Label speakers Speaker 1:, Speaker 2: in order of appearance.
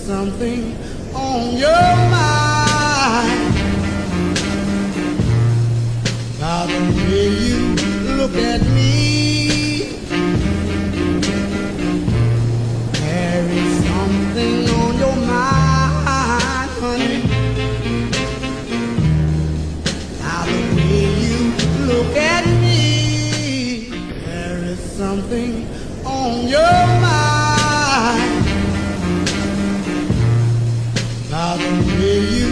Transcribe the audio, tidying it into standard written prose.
Speaker 1: something on your mind. By the way you look at me, there is something on your mind, honey. By the way you look at me, there is something on your mind. By the way you